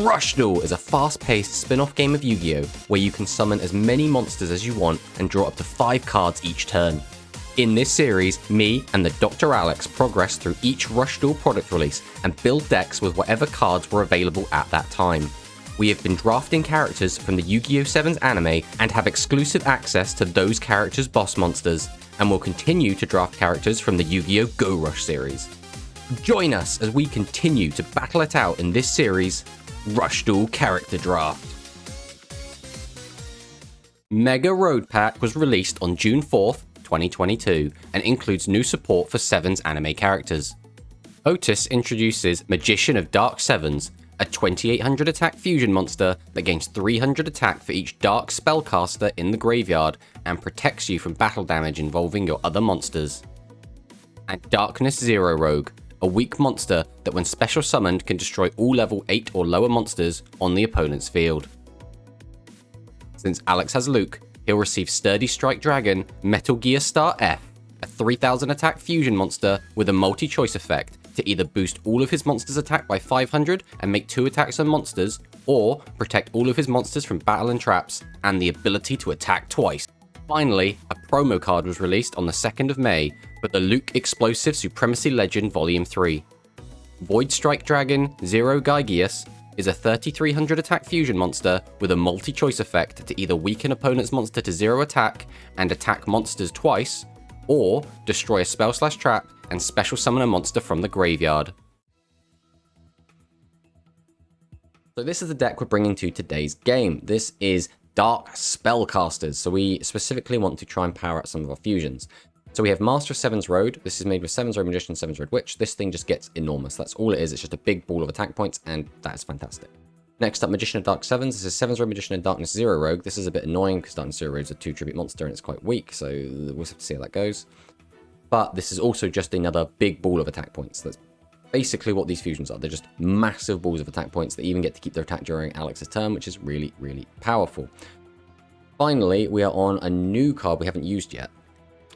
Rush Duel is a fast-paced spin-off game of Yu-Gi-Oh! Where you can summon as many monsters as you want and draw up to 5 cards each turn. In this series, me and the TheDrAlex progress through each Rush Duel product release and build decks with whatever cards were available at that time. We have been drafting characters from the Yu-Gi-Oh! 7's anime and have exclusive access to those characters' boss monsters, and will continue to draft characters from the Yu-Gi-Oh! Go Rush series. Join us as we continue to battle it out in this series, Rush Duel Character Draft. Megaroad Pack was released on June 4th, 2022, and includes new support for 7's anime characters. Otis introduces Magician of Dark Sevens, a 2800 attack fusion monster that gains 300 attack for each dark spellcaster in the graveyard and protects you from battle damage involving your other monsters. And Darkness Zero Rogue, a weak monster that when special summoned can destroy all level 8 or lower monsters on the opponent's field. Since Alex has Luke, he'll receive Sturdy Strike Dragon Metal Gear Star F, a 3000 attack fusion monster with a multi-choice effect to either boost all of his monsters' attack by 500 and make 2 attacks on monsters, or protect all of his monsters from battle and traps, and the ability to attack twice. Finally, a promo card was released on the 2nd of May for the Luke Explosive Supremacy Legend Volume 3. Void Strike Dragon Zero Gygius is a 3300 attack fusion monster with a multi-choice effect to either weaken opponent's monster to 0 attack and attack monsters twice, or destroy a spell/trap and special summon a monster from the graveyard. So this is the deck we're bringing to today's game. This is Dark Spellcasters, so we specifically want to try and power out some of our fusions. So we have Master of Seven's Road. This is made with Seven's Road Magician, Seven's Road Witch. This thing just gets enormous. That's all it is. It's just a big ball of attack points, and that is fantastic. Next up, Magician of Dark Sevens. This is Seven's Road Magician and Darkness Zero Rogue. This is a bit annoying because Darkness Zero Rogue is a 2 tribute monster and it's quite weak, so we'll have to see how that goes. But this is also just another big ball of attack points. That's basically what these fusions are. They're just massive balls of attack points that even get to keep their attack during Alex's turn, which is really, really powerful. Finally, we are on a new card we haven't used yet.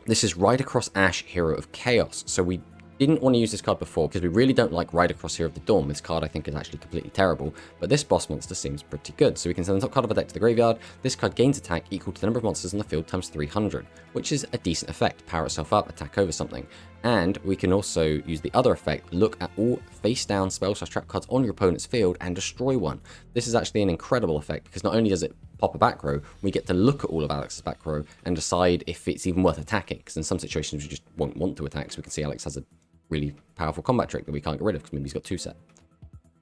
This is Ride Across Ash, Hero of Chaos. So we didn't want to use this card before because we really don't like Ride Across Hero of the Dawn. This card I think is actually completely terrible, but this boss monster seems pretty good. So we can send the top card of a deck to the graveyard. This card gains attack equal to the number of monsters on the field times 300, which is a decent effect. Power itself up, attack over something. And we can also use the other effect, look at all face-down spell/trap cards on your opponent's field and destroy one. This is actually an incredible effect because not only does it pop a back row, we get to look at all of Alex's back row and decide if it's even worth attacking, because in some situations we just won't want to attack, so we can see Alex has a really powerful combat trick that we can't get rid of because maybe he's got 2 set.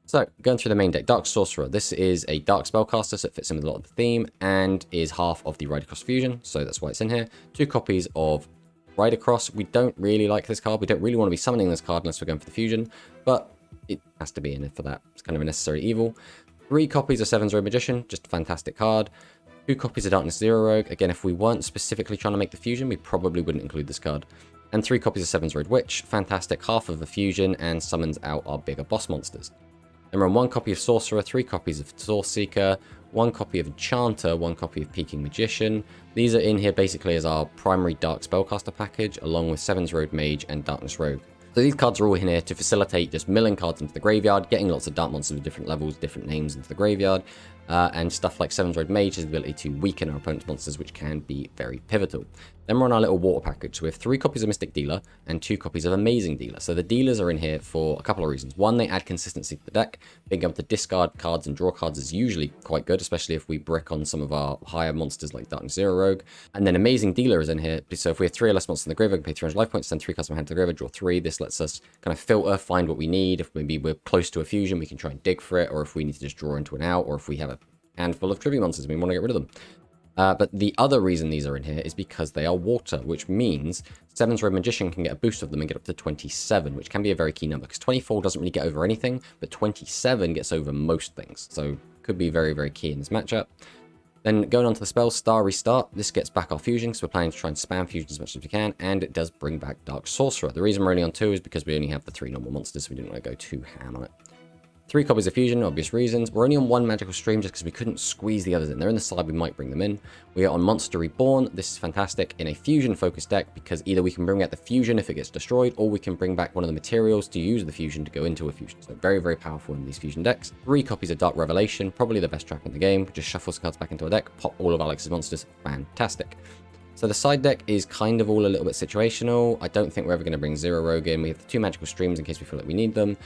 So, going through the main deck, Dark Sorcerer. This is a Dark Spellcaster, so it fits in with a lot of the theme, and is half of the Ride Across Fusion, so that's why it's in here. 2 copies of Ride Across. We don't really like this card. We don't really want to be summoning this card unless we're going for the fusion, but it has to be in it for that. It's kind of a necessary evil. 3 copies of Seven's Road Magician, just a fantastic card. 2 copies of Darkness Zero Rogue. Again, if we weren't specifically trying to make the fusion, we probably wouldn't include this card. And 3 copies of Seven's Road Witch, fantastic, half of a fusion, and summons out our bigger boss monsters. Then we're on 1 copy of Sorcerer, 3 copies of Source Seeker, 1 copy of Enchanter, 1 copy of Peaking Magician. These are in here basically as our primary Dark Spellcaster package, along with Seven's Road Mage and Darkness Rogue. So these cards are all in here to facilitate just milling cards into the graveyard, getting lots of dark monsters of different levels, different names into the graveyard, and stuff like Seven's Road Mage has the ability to weaken our opponent's monsters, which can be very pivotal. Then we're on our little water package. So we have 3 copies of Mystic Dealer and 2 copies of Amazing Dealer. So the dealers are in here for a couple of reasons. One, they add consistency to the deck. Being able to discard cards and draw cards is usually quite good, especially if we brick on some of our higher monsters like Darkness Zero Rogue. And then Amazing Dealer is in here. So if we have 3 or less monsters in the graveyard, we can pay 300 life points, send 3 cards from hand to the graveyard, draw 3. This lets us kind of filter, find what we need. If maybe we're close to a fusion, we can try and dig for it, or if we need to just draw into an out, or if we have a handful of tribute monsters and we want to get rid of them. But the other reason these are in here is because they are water, which means Seven's Road Magician can get a boost of them and get up to 27, which can be a very key number, because 24 doesn't really get over anything, but 27 gets over most things, so could be very, very key in this matchup. Then going on to the spell, Star Restart. This gets back our fusion, so we're planning to try and spam fusion as much as we can, and it does bring back Dark Sorcerer. The reason we're only on 2 is because we only have the 3 normal monsters, so we didn't want to go too ham on it. 3 copies of fusion, obvious reasons. We're only on 1 magical stream just because we couldn't squeeze the others in. They're in the side, we might bring them in. We are on Monster Reborn. This is fantastic in a fusion-focused deck because either we can bring out the fusion if it gets destroyed, or we can bring back one of the materials to use the fusion to go into a fusion. So very, very powerful in these fusion decks. 3 copies of Dark Revelation, probably the best trap in the game. Just shuffle cards back into a deck, pop all of Alex's monsters. Fantastic. So the side deck is kind of all a little bit situational. I don't think we're ever going to bring Zero Rogue in. We have the 2 magical streams in case we feel like we need them.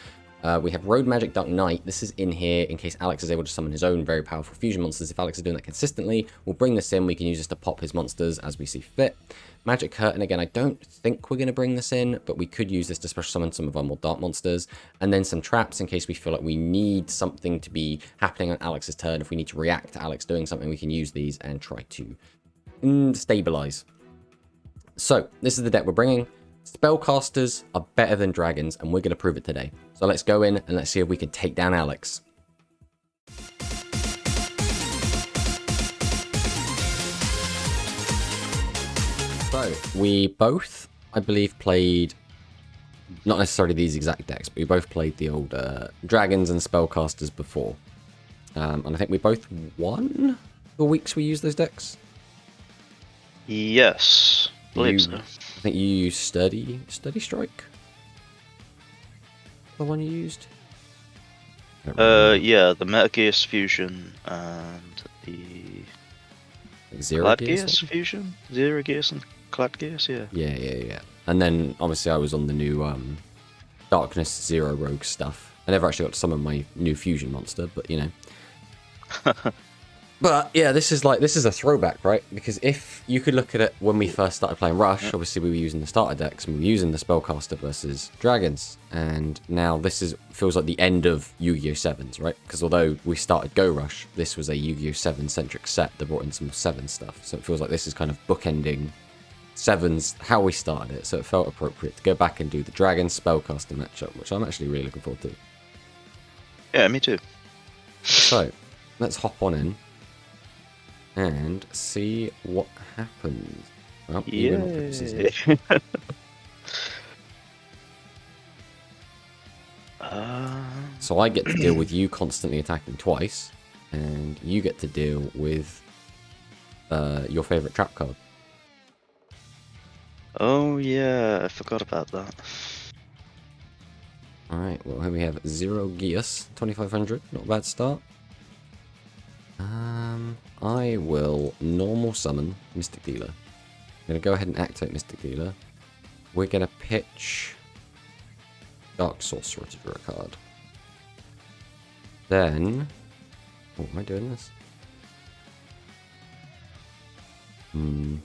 We have Road Magic Dark Knight. This is in here in case Alex is able to summon his own very powerful fusion monsters. If Alex is doing that consistently, we'll bring this in. We can use this to pop his monsters as we see fit. Magic Curtain, again, I don't think we're going to bring this in, but we could use this to special summon some of our more dark monsters. And then some traps in case we feel like we need something to be happening on Alex's turn. If we need to react to Alex doing something, we can use these and try to stabilize. So this is the deck we're bringing. Spellcasters are better than dragons, and we're going to prove it today. So let's go in and let's see if we can take down Alex. So we both, I believe, played, not necessarily these exact decks, but we both played the old dragons and spellcasters before. And I think we both won the weeks we used those decks. Yes, I believe so. I think you used Sturdy Strike? The one you used? Yeah, the Metagears Fusion and the Cladgears Fusion? Zero Gears and Cladgears, yeah. Yeah. And then, obviously, I was on the new Darkness Zero Rogue stuff. I never actually got to summon my new fusion monster, but, you know. But yeah, this is a throwback, right? Because if you could look at it when we first started playing Rush, obviously we were using the starter decks and we were using the Spellcaster versus Dragons, and now this feels like the end of Yu-Gi-Oh! 7s, right? Because although we started Go Rush, this was a Yu-Gi-Oh! 7 centric set that brought in some 7 stuff, so it feels like this is kind of bookending 7s how we started it, so it felt appropriate to go back and do the Dragon Spellcaster matchup, which I'm actually really looking forward to. Yeah, me too. So let's hop on in and see what happens. Well, yeah. So I get to deal with you constantly attacking twice, and you get to deal with your favorite trap card. Oh yeah, I forgot about that. Alright, well here we have Zero Gears, 2500, not a bad start. I will normal summon Mystic Dealer. I'm going to go ahead and activate Mystic Dealer. We're going to pitch Dark Sorcerer to draw a card. Then... Oh, am I doing this? I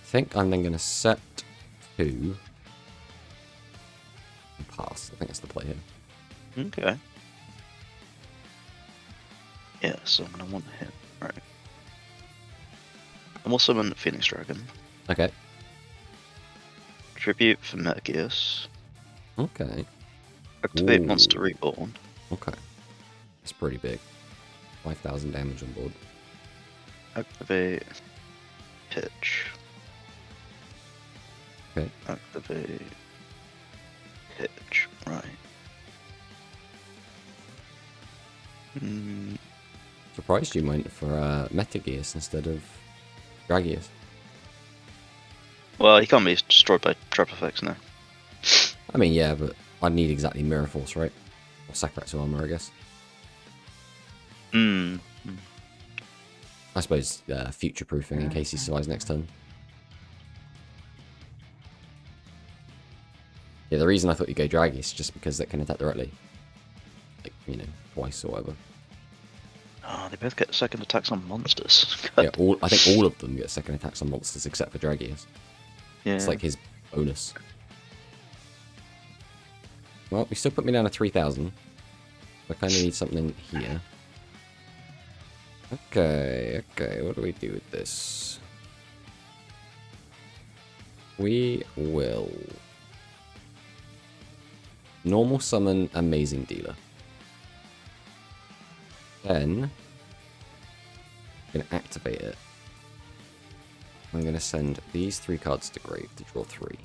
think I'm then going to set 2 and pass. I think that's the play here. Okay. Yeah, so I'm gonna want to hit. Right. And we'll summon the Phoenix Dragon. Okay. Tribute for Metagears. Okay. Activate Monster Reborn. Okay. That's pretty big. 5,000 damage on board. Activate Pitch. Okay. Activate Pitch. Right. Surprised you went for Metagears instead of Dragius. Well, he can't be destroyed by trap effects now. I mean, yeah, but I'd need exactly Mirror Force, right? Or Sacrifice Armor, I guess. I suppose future-proofing in case he survives next turn. Yeah, the reason I thought you'd go Dragius is just because that can attack directly. Like, you know, twice or whatever. Oh, they both get second attacks on monsters. Yeah, I think all of them get second attacks on monsters except for Dragius. Yeah. It's like his bonus. Well, you still put me down to 3,000. I kind of need something here. Okay, what do we do with this? We will normal summon Amazing Dealer. Then I'm going to activate it. I'm going to send these 3 cards to grave to draw 3.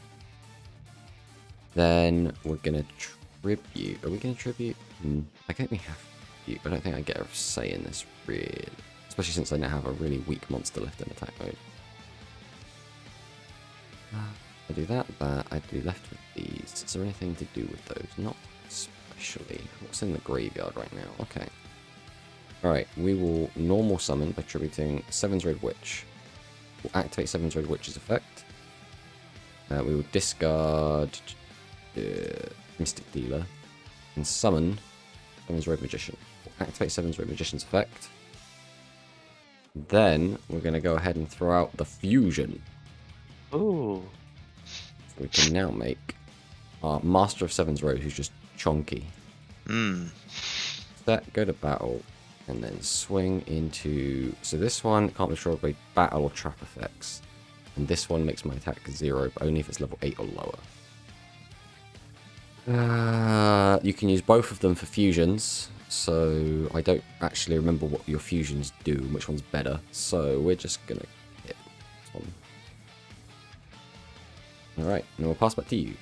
Then we're going to Tribute. Are we going to tribute? I don't think we have tribute. I don't think I get a say in this, really. Especially since I now have a really weak monster left in attack mode. I do that. I do left with these. Is there anything to do with those? Not especially. What's in the graveyard right now? Okay. Alright, we will normal summon by tributing Seven's Red Witch. We'll activate Seven's Red Witch's effect. We will discard Mystic Dealer and summon Seven's Red Magician. We'll activate Seven's Red Magician's effect. Then we're going to go ahead and throw out the fusion. Oh. So we can now make our Master of Seven's Road, who's just chonky. Set, go to battle, and then swing into... So this one can't be destroyed by battle or trap effects. And this one makes my attack 0, but only if it's level 8 or lower. You can use both of them for fusions. So I don't actually remember what your fusions do and which one's better. So we're just going to hit this one. Alright, and we'll pass back to you.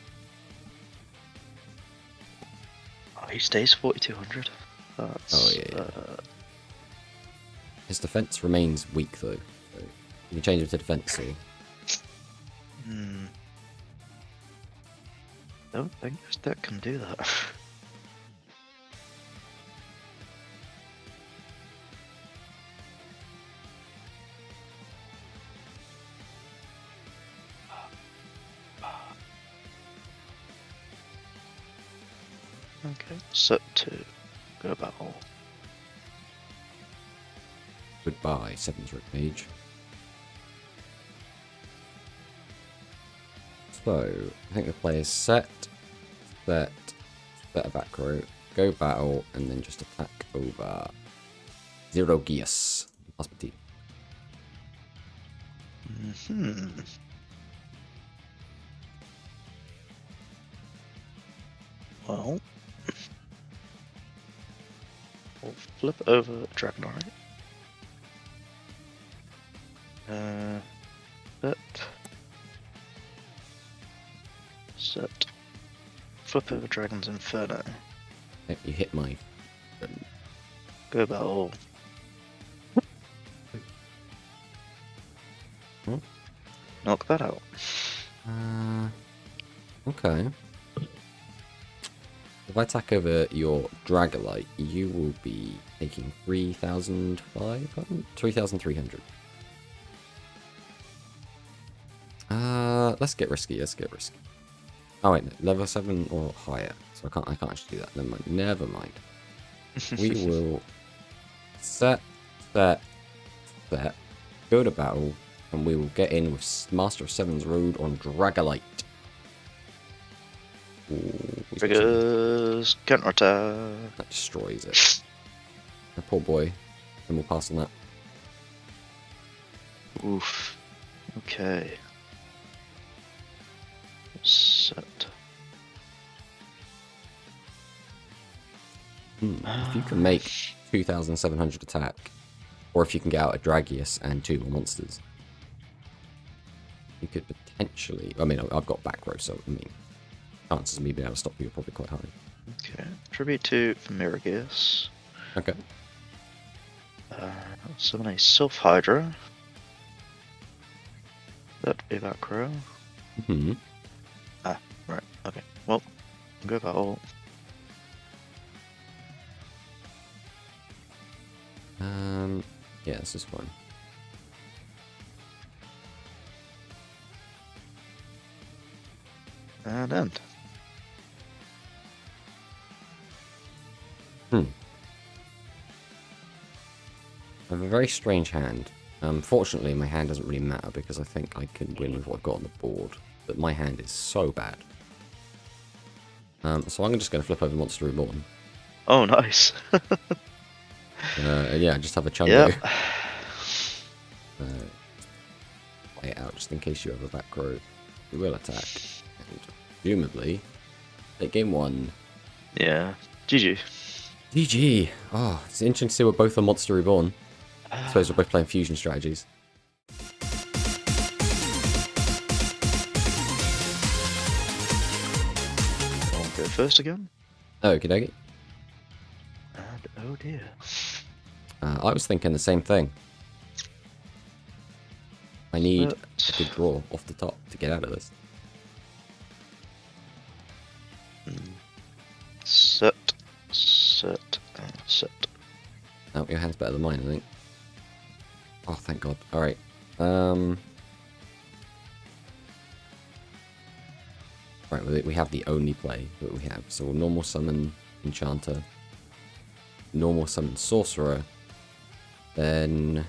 Oh, he stays 4200. That's, oh, yeah. His defense remains weak, though. So you can change him to defense, or... Don't think this deck can do that. Okay, set to go battle. Goodbye, Seven's Red Mage. So, I think the play is set a back row, go battle, and then just attack over Zero Geas. Hospitality. Well, we'll flip over Dragonite. Set. Flip over Dragon's Inferno. You hit my... Go battle. Knock that out. Okay. If I attack over your Dragonite, you will be taking 3,500? 3,300. Let's get risky, Oh wait, no, level 7 or higher. So I can't actually do that. Never mind. We will set, go to battle, and we will get in with Master of Seven's Road on Dragonite. Triggers, counterattack. That destroys it. The poor boy. And we'll pass on that. Oof. Okay. Set. If you can make 2,700 attack, or if you can get out a Dragius and 2 more monsters, you could potentially... I mean, I've got back row, so I mean, chances of me being able to stop you are probably quite high. Okay. Tribute to Megaroad. Okay. Summon a Sylph Hydra. That'd be back row. Ah, right. Okay. Well, go battle. Yeah, this is fine. And end. I have a very strange hand. Fortunately, my hand doesn't really matter because I think I can win with what I've got on the board. But my hand is so bad. So I'm just going to flip over Monster Reborn. Oh, nice. Yeah, just have a Chungo. Yep. Play it out just in case you have a back row. You will attack. And presumably, take game 1. Yeah. GG. GG. Oh, it's interesting to see we're both on Monster Reborn. I suppose we're both playing fusion strategies. I'll go first again. Okie dokie. And oh dear. I was thinking the same thing. I need But- a good draw off the top to get out of this. Set, set, and set. Oh, your hand's better than mine, I think. Oh, thank God. Alright. Right, we have the only play that we have. So we'll normal summon Enchanter. Normal summon Sorcerer. Then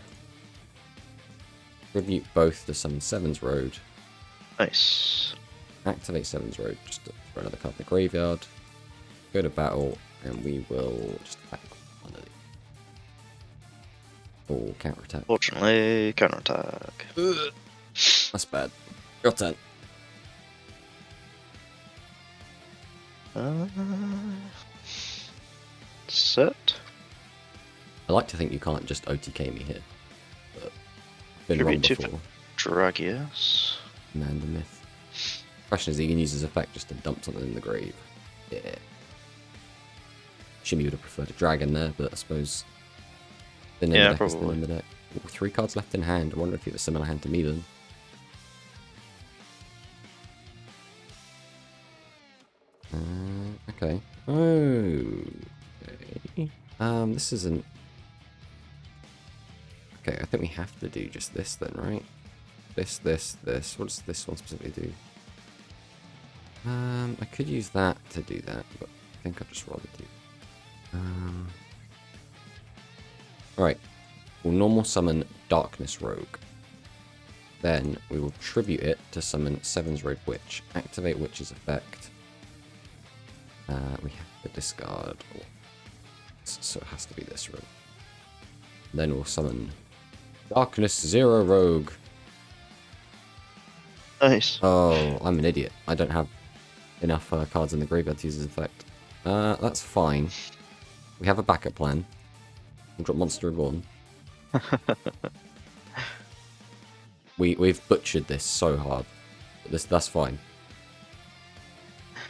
tribute both to summon Seven's Road. Nice. Activate Seven's Road just to throw another card in the graveyard. Go to battle, and we will just attack one of these. Oh, counterattack. Fortunately, counterattack. That's bad. Your turn. Set. I like to think you can't just OTK me here. But been wrong Tribute to before. Dragius. Man the myth. Question is, he can use his effect just to dump something in the grave. Yeah. Shimmy would have preferred a dragon there, but I suppose the name deck is still in the deck. Ooh, 3 cards left in hand. I wonder if you have a similar hand to me then. Okay. Okay. This isn't. Okay, I think we have to do just this then, right? This. What does this one specifically do? I could use that to do that, but I think I'd just rather do. Alright. We'll normal summon Darkness Rogue. Then we will tribute it to summon Seven's Road Witch. Activate Witch's effect. We have to discard. So it has to be this room. Then we'll summon Darkness Zero Rogue. Nice. Oh, I'm an idiot. I don't have enough cards in the graveyard to use his effect. That's fine. We have a backup plan. We'll drop Monster Reborn. We've butchered this so hard. But that's fine.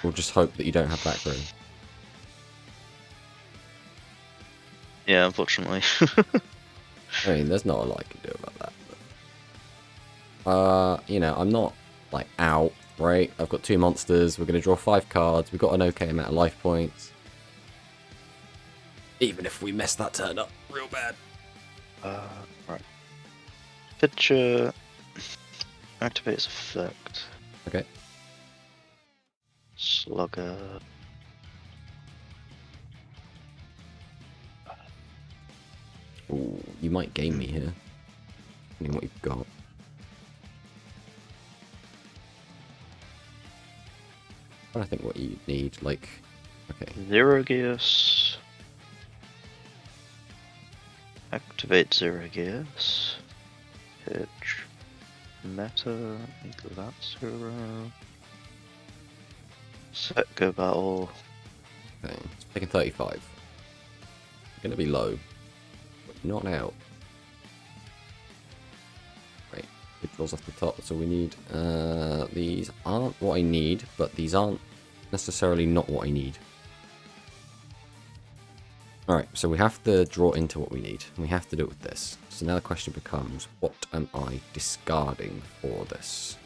We'll just hope that you don't have back row. Yeah, unfortunately. I mean, there's not a lot I can do about that. But, you know, I'm not, like, out, right? I've got 2 monsters. We're going to draw 5 cards. We've got an okay amount of life points. Even if we mess that turn up real bad. Right. Picture activates effect. Okay. Slugger. Ooh, you might game me here. Depending what you've got. I think what you need, like, okay. Zerogeus. Activate Zerogeus. Pitch. Meta. Equal that 0. Set go battle. Okay, it's taking 35. Gonna be low. But not out. Right, it draws off the top, that's all we need. These aren't what I need, but these aren't necessarily not what I need. Alright, so we have to draw into what we need. And we have to do it with this. So now the question becomes, what am I discarding for this?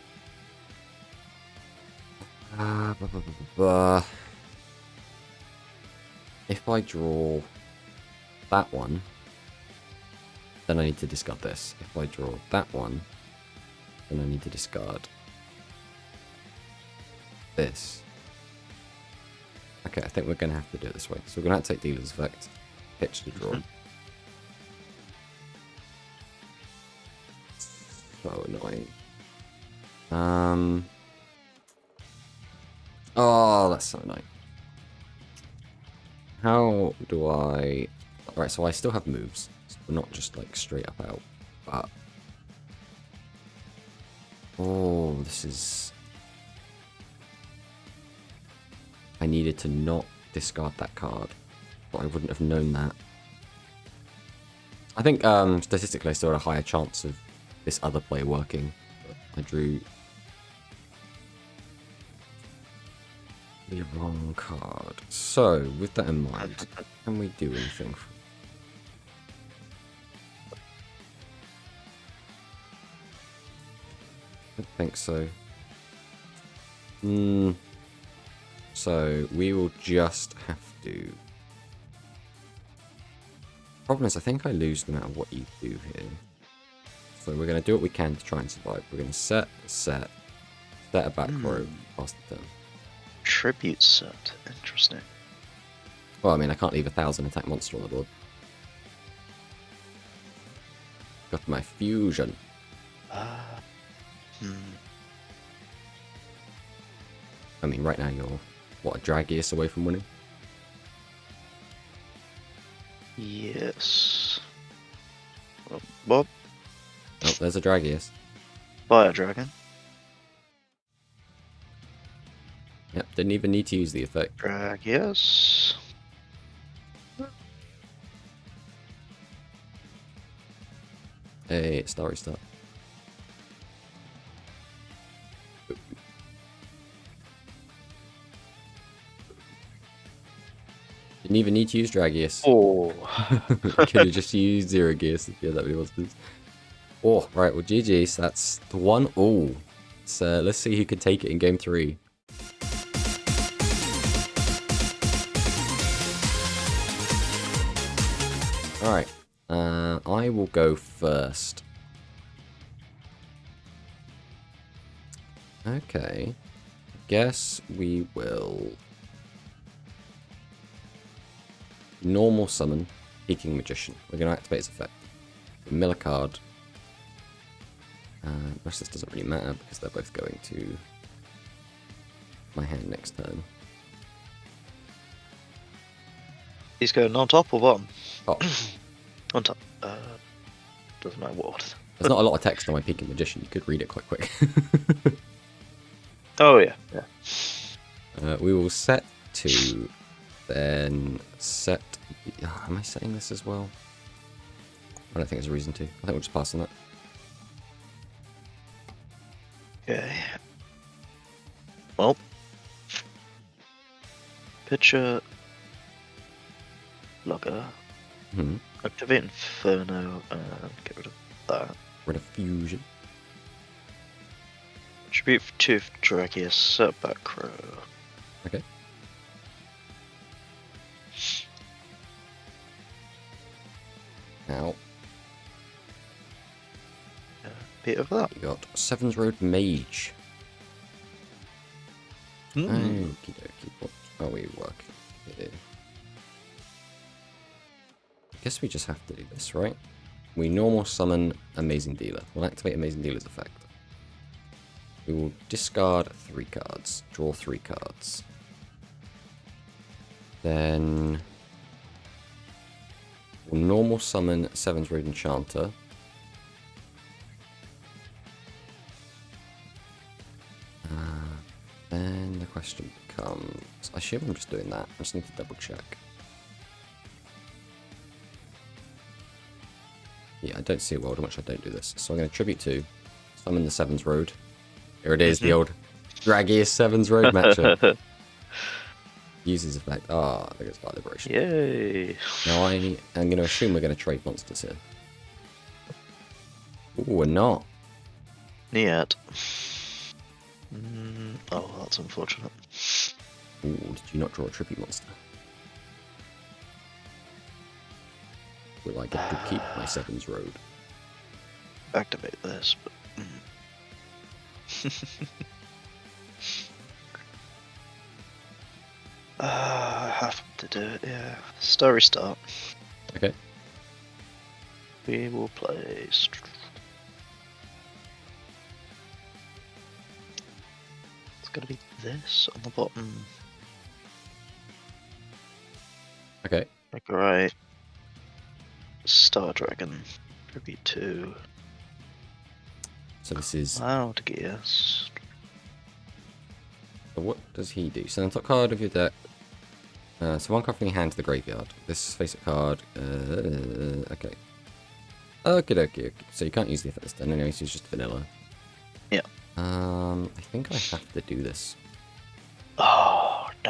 If I draw that one, then I need to discard this. If I draw that one, then I need to discard this. Okay, I think we're going to have to do it this way. So we're going to have to take Dealer's Effect, pitch to draw. So annoying. Oh, that's so annoying. How do I... Alright, so I still have moves. So we're not just like straight up out. But... Oh, this is... I needed to not discard that card. But I wouldn't have known that. I think statistically I still had a higher chance of this other play working. But I drew The wrong card. So, with that in mind, can we do anything? I don't think so. So, we will just have to... Problem is, I think I lose no matter what you do here. So we're going to do what we can to try and survive. We're going to set a back row past the turn. Tribute set. Interesting. Well, I mean, I can't leave 1,000 attack monster on the board. Got my fusion. I mean, right now you're, what, a Dragius away from winning? Yes. Well, Oh, there's a Dragius. Fire Dragon. Yep, didn't even need to use the effect. Dragius. Hey, Starry Start. Didn't even need to use Dragius. Oh. Could have just used Zero Gears if you had that many monsters. Oh, right, well, GG's. That's the one. Oh, so let's see who can take it in game 3. Alright, I will go first. Okay, I guess we will normal summon Peaking Magician. We're going to activate its effect. Mill a card. Most of this doesn't really matter because they're both going to my hand next turn. He's going on top or bottom? Oh, On top. Doesn't matter what. there's not a lot of text on my Peaking Magician. You could read it quite quick. Oh yeah. We will set 2, then set... am I setting this as well? I don't think there's a reason to. I think we'll just pass on that. Okay. Well. Picture. Logger. Activate Inferno and get rid of that. Rid of Fusion. Tribute 2 Dragius, set back row. Okay. Now, Bit of that. you got Sevens Road Mage. Okie dokie, what are we working here? I guess we just have to do this, right? We normal summon Amazing Dealer. We'll activate Amazing Dealer's effect. We will discard 3 cards, draw 3 cards. Then we'll normal summon Sevens Road Enchanter. Then the question becomes, I assume I'm just doing that. I just need to double check. Yeah, I don't see a world in which I don't do this. So I'm going to tribute 2, summon the Sevens Road. Here it is, the old Dragius Sevens Road matchup. Uses effect. Ah, I think it's got Liberation. Yay! Now I'm going to assume we're going to trade monsters here. Ooh, we're not. Niet. Oh, that's unfortunate. Ooh, did you not draw a tribute monster? Will I get to keep my Sevens Road? Activate this, but. I have to do it, yeah. Starry start. Okay. We will play. It's gonna be this on the bottom. Okay. Megaroad. Star Dragon. Tribute 2. So this is... Loud Gears. So what does he do? Send the top card of your deck. So 1 card from your hand to the graveyard. This face-up card. Okay. Okay. So you can't use the effect this turn anyway, so it's just vanilla. Yeah. I think I have to do this. Oh, no.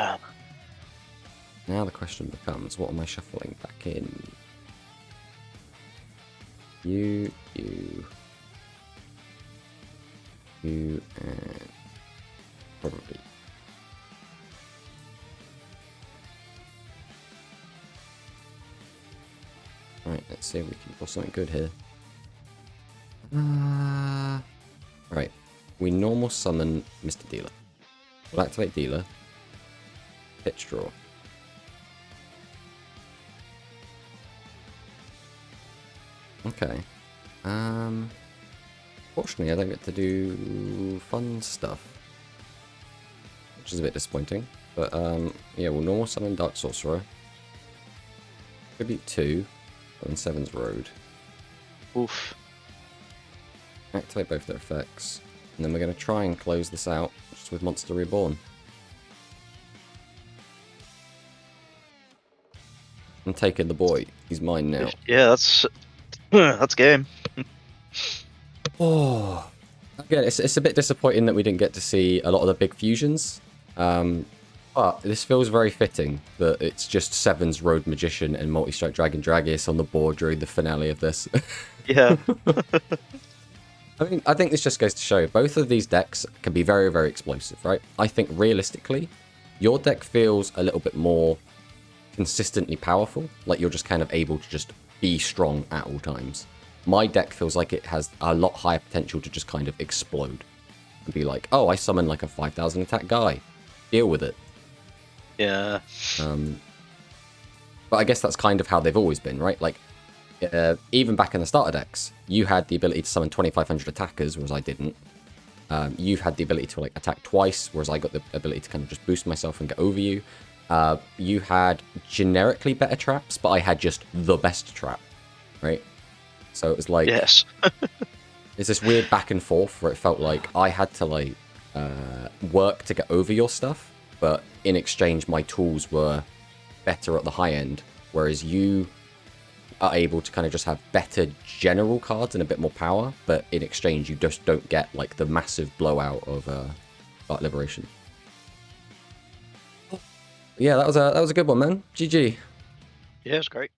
Now the question becomes, what am I shuffling back in? You, and probably. Alright, let's see if we can pull something good here. Right, we normal summon Mr. Dealer. We'll activate Dealer. Pitch draw. Okay. Fortunately, I don't get to do fun stuff, which is a bit disappointing. But yeah, we'll normal summon Dark Sorcerer. Tribute 2 on Seven's Road. Oof. Activate both their effects, and then we're going to try and close this out just with Monster Reborn. I'm taking the boy. He's mine now. Yeah, that's game. Oh, again, it's a bit disappointing that we didn't get to see a lot of the big fusions. But this feels very fitting that it's just Seven's Road Magician and Multi-Strike Dragon Dragius on the board during the finale of this. Yeah. I mean, I think this just goes to show both of these decks can be very, very explosive, right? I think realistically, your deck feels a little bit more consistently powerful, like you're just kind of able to just be strong at all times. My deck feels like it has a lot higher potential to just kind of explode and be like, oh, I summon like a 5,000 attack guy. Deal with it. Yeah. But I guess that's kind of how they've always been, right? Like, even back in the starter decks, you had the ability to summon 2,500 attackers, whereas I didn't. You've had the ability to like attack twice, whereas I got the ability to kind of just boost myself and get over you. You had generically better traps, but I had just the best trap, right? So it was like, Yes. it's this weird back and forth where it felt like I had to like work to get over your stuff, but in exchange my tools were better at the high end, whereas you are able to kind of just have better general cards and a bit more power, but in exchange you just don't get like the massive blowout of Dark Liberation. Yeah, that was a good one, man. GG. Yeah, it's great.